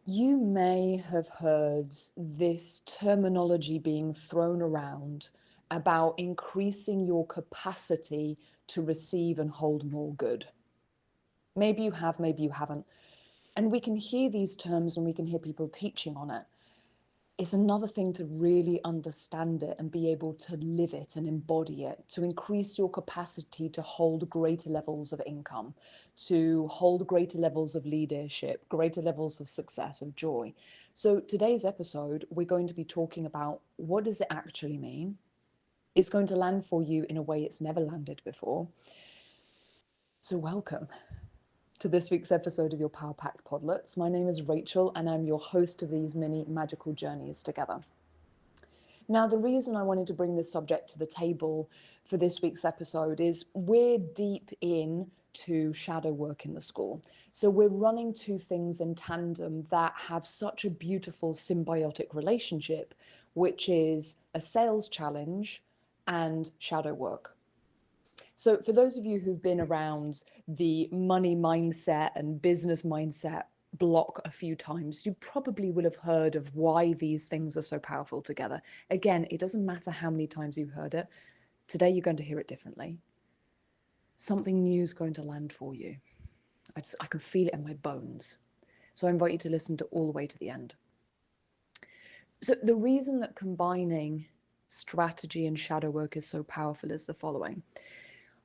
You may have heard this terminology being thrown around about increasing your capacity to receive and hold more good. Maybe you have, maybe you haven't. And we can hear these terms and we can hear people teaching on it. It's another thing to really understand it and be able to live it and embody it, to increase your capacity to hold greater levels of income, to hold greater levels of leadership, greater levels of success, of joy. So today's episode, we're going to be talking about what does it actually mean? It's going to land for you in a way it's never landed before. So welcome to this week's episode of your Power-Packed Podlets. My name is Rachel and I'm your host of these mini magical journeys together. Now, the reason I wanted to bring this subject to the table for this week's episode is we're deep in to shadow work in the school. So we're running two things in tandem that have such a beautiful symbiotic relationship, which is a sales challenge and shadow work. So for those of you who've been around the money mindset and business mindset block a few times, you probably will have heard of why these things are so powerful together. Again, it doesn't matter how many times you've heard it. Today, you're going to hear it differently. Something new is going to land for you. I can feel it in my bones. So I invite you to listen to all the way to the end. So the reason that combining strategy and shadow work is so powerful is the following.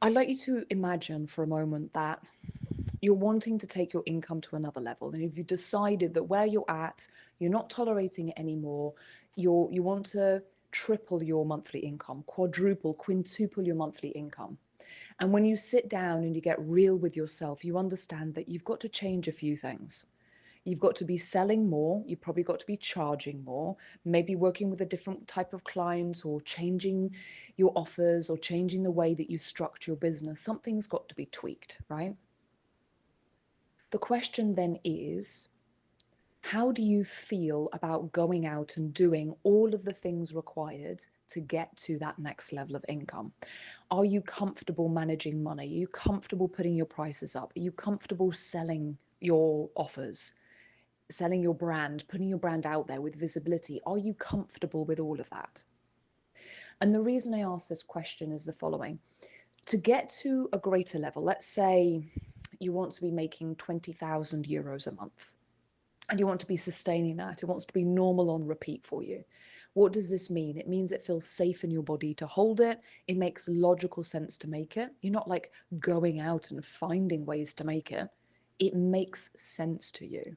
I'd like you to imagine for a moment that you're wanting to take your income to another level. And if you decided that where you're at, you're not tolerating it anymore, you want to triple your monthly income, quadruple, quintuple your monthly income. And when you sit down and you get real with yourself, you understand that you've got to change a few things. You've got to be selling more. You've probably got to be charging more, maybe working with a different type of client or changing your offers or changing the way that you structure your business. Something's got to be tweaked, right? The question then is, how do you feel about going out and doing all of the things required to get to that next level of income? Are you comfortable managing money? Are you comfortable putting your prices up? Are you comfortable selling your offers, selling your brand, putting your brand out there with visibility? Are you comfortable with all of that? And the reason I ask this question is the following. To get to a greater level, let's say you want to be making 20,000 euros a month and you want to be sustaining that. It wants to be normal on repeat for you. What does this mean? It means it feels safe in your body to hold it. It makes logical sense to make it. You're not like going out and finding ways to make it. It makes sense to you.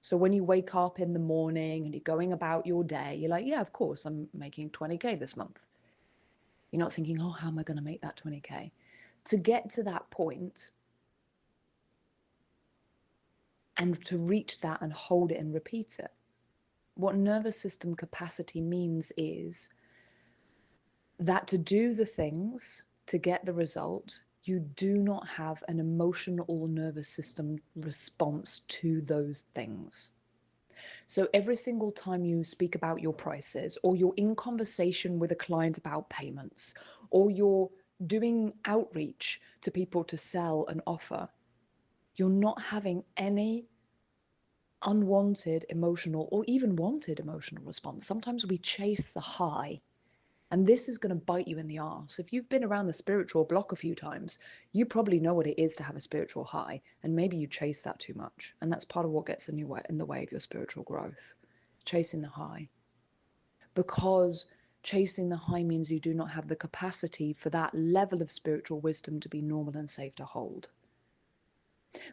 So when you wake up in the morning and you're going about your day, you're like, yeah, of course, I'm making 20K this month. You're not thinking, oh, how am I going to make that 20K? To get to that point and to reach that and hold it and repeat it, what nervous system capacity means is that to do the things to get the result, you do not have an emotional or nervous system response to those things. So every single time you speak about your prices, or you're in conversation with a client about payments, or you're doing outreach to people to sell an offer, you're not having any unwanted emotional or even wanted emotional response. Sometimes we chase the high, and this is going to bite you in the arse. If you've been around the spiritual block a few times, you probably know what it is to have a spiritual high, and maybe you chase that too much. And that's part of what gets in the way of your spiritual growth, chasing the high. Because chasing the high means you do not have the capacity for that level of spiritual wisdom to be normal and safe to hold.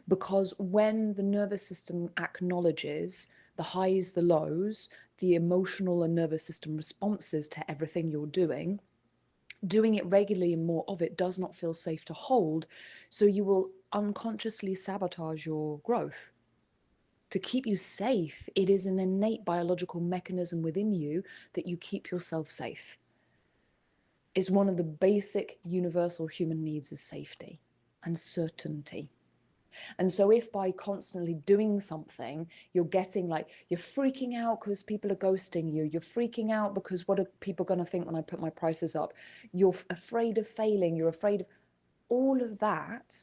Because when the nervous system acknowledges the highs, the lows, the emotional and nervous system responses to everything you're doing it regularly and more of it does not feel safe to hold. So you will unconsciously sabotage your growth. To keep you safe, it is an innate biological mechanism within you that you keep yourself safe. It's one of the basic universal human needs is safety and certainty. And so if by constantly doing something, you're getting like, you're freaking out because people are ghosting you, you're freaking out because what are people going to think when I put my prices up? You're afraid of failing, you're afraid of all of that,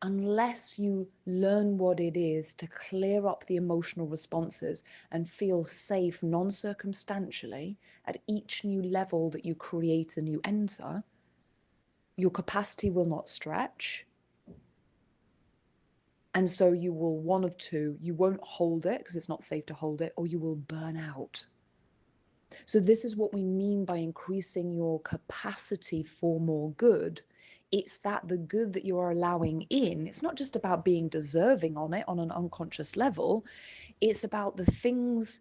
unless you learn what it is to clear up the emotional responses and feel safe non-circumstantially at each new level that you create and you enter, your capacity will not stretch. And so you will, one of two, you won't hold it because it's not safe to hold it, or you will burn out. So this is what we mean by increasing your capacity for more good. It's that the good that you are allowing in, it's not just about being deserving on it on an unconscious level. It's about the things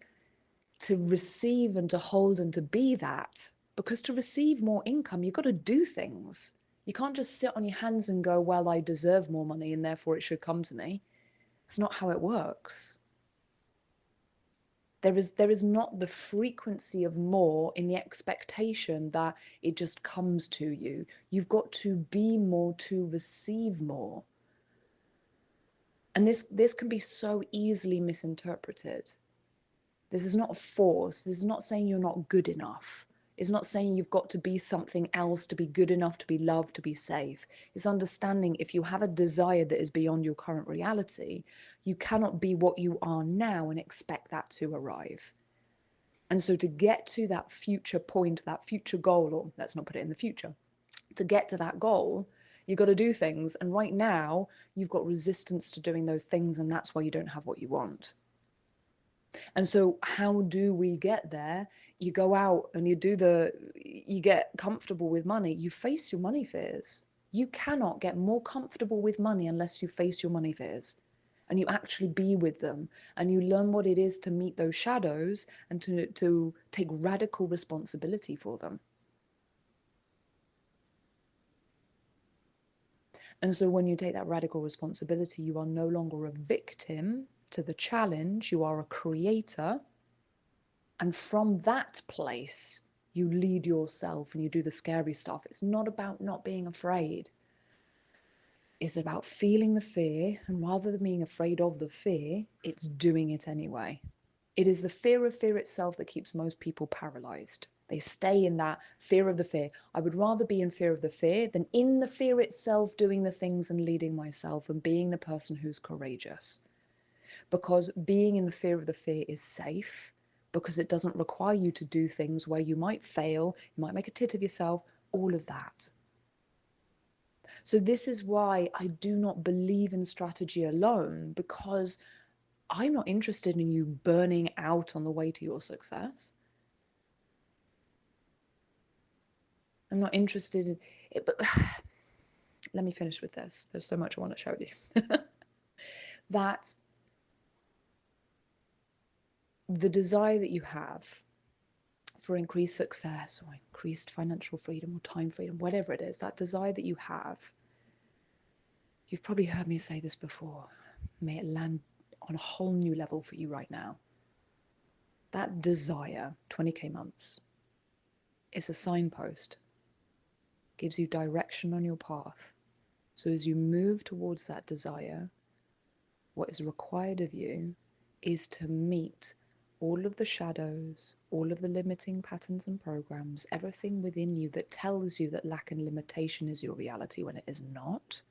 to receive and to hold and to be that. Because to receive more income, you've got to do things. You can't just sit on your hands and go, well, I deserve more money and therefore it should come to me. It's not how it works. There is not the frequency of more in the expectation that it just comes to you. You've got to be more to receive more. And this can be so easily misinterpreted. This is not a force. This is not saying you're not good enough. It's not saying you've got to be something else to be good enough, to be loved, to be safe. It's understanding if you have a desire that is beyond your current reality, you cannot be what you are now and expect that to arrive. And so to get to that future point, that future goal, or let's not put it in the future, to get to that goal, you've got to do things. And right now, you've got resistance to doing those things, and that's why you don't have what you want. And so how do we get there? You go out and you get comfortable with money. You face your money fears. You cannot get more comfortable with money unless you face your money fears and you actually be with them and you learn what it is to meet those shadows and to take radical responsibility for them. And so when you take that radical responsibility, you are no longer a victim to the challenge, you are a creator. And from that place, you lead yourself and you do the scary stuff. It's not about not being afraid. It's about feeling the fear. And rather than being afraid of the fear, it's doing it anyway. It is the fear of fear itself that keeps most people paralyzed. They stay in that fear of the fear. I would rather be in fear of the fear than in the fear itself, doing the things and leading myself and being the person who's courageous. Because being in the fear of the fear is safe, because it doesn't require you to do things where you might fail, you might make a tit of yourself, all of that. So this is why I do not believe in strategy alone, because I'm not interested in you burning out on the way to your success. I'm not interested in it, but let me finish with this. There's so much I want to show you. That the desire that you have for increased success or increased financial freedom or time freedom, whatever it is, that desire that you have, you've probably heard me say this before, may it land on a whole new level for you right now. That desire, 20K months, is a signpost, gives you direction on your path. So as you move towards that desire, what is required of you is to meet all of the shadows, all of the limiting patterns and programs, everything within you that tells you that lack and limitation is your reality when it is not,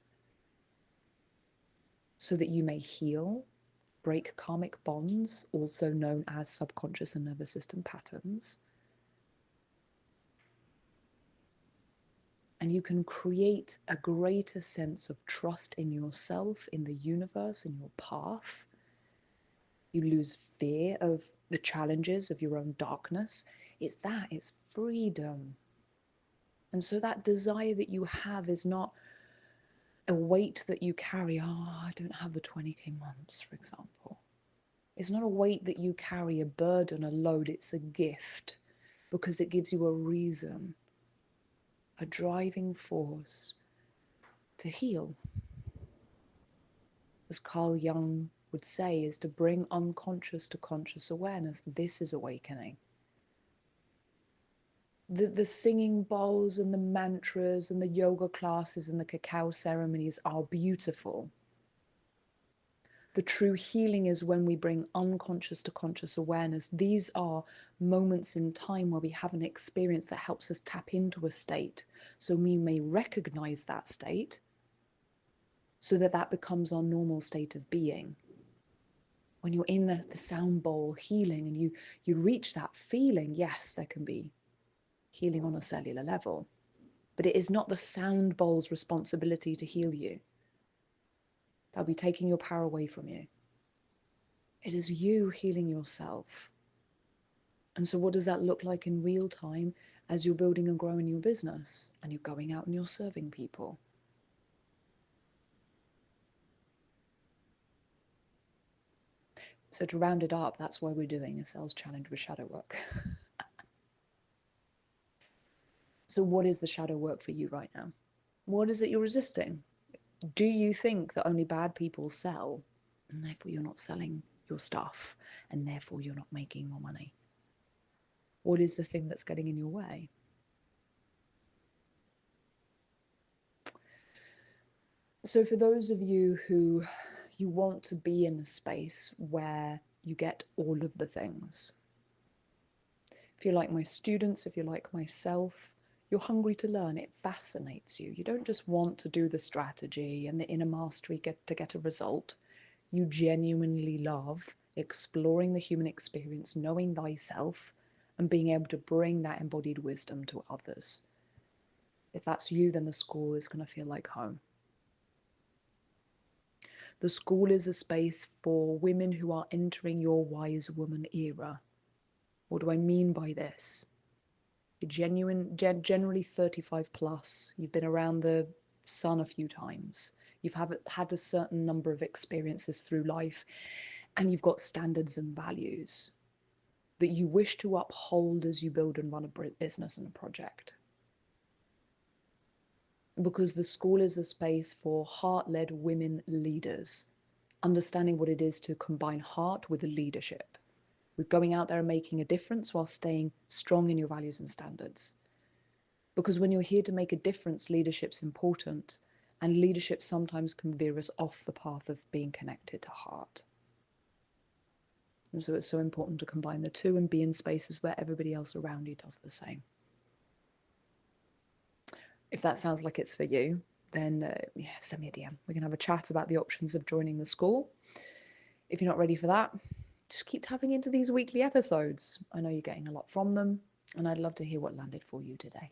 so that you may heal, break karmic bonds, also known as subconscious and nervous system patterns, and you can create a greater sense of trust in yourself, in the universe, in your path. You lose fear of the challenges of your own darkness. It's freedom. And so that desire that you have is not a weight that you carry. Oh, I don't have the 20K months, for example. It's not a weight that you carry, a burden, a load. It's a gift because it gives you a reason, a driving force to heal. As Carl Jung would say, is to bring unconscious to conscious awareness. This is awakening. The singing bowls and the mantras and the yoga classes and the cacao ceremonies are beautiful. The true healing is when we bring unconscious to conscious awareness. These are moments in time where we have an experience that helps us tap into a state. So we may recognize that state. so that that becomes our normal state of being. When you're in the sound bowl healing and you reach that feeling, yes, there can be healing on a cellular level, but it is not the sound bowl's responsibility to heal you. They'll be taking your power away from you. It is you healing yourself. And so what does that look like in real time as you're building and growing your business and you're going out and you're serving people? So to round it up, that's why we're doing a sales challenge with shadow work. So what is the shadow work for you right now? What is it you're resisting? Do you think that only bad people sell and therefore you're not selling your stuff and therefore you're not making more money? What is the thing that's getting in your way? So for those of you who you want to be in a space where you get all of the things, if you're like my students, if you're like myself, you're hungry to learn, it fascinates you. You don't just want to do the strategy and the inner mastery to get a result. You genuinely love exploring the human experience, knowing thyself, and being able to bring that embodied wisdom to others. If that's you, then the school is going to feel like home. The school is a space for women who are entering your wise woman era. What do I mean by this? You're generally 35 plus. You've been around the sun a few times. You've had a certain number of experiences through life, and you've got standards and values that you wish to uphold as you build and run a business and a project. Because the school is a space for heart-led women leaders, understanding what it is to combine heart with leadership, with going out there and making a difference while staying strong in your values and standards. Because when you're here to make a difference, leadership's important, and leadership sometimes can veer us off the path of being connected to heart. And so it's so important to combine the two and be in spaces where everybody else around you does the same. If that sounds like it's for you, then yeah, send me a DM. We can have a chat about the options of joining the school. If you're not ready for that, just keep tapping into these weekly episodes. I know you're getting a lot from them, and I'd love to hear what landed for you today.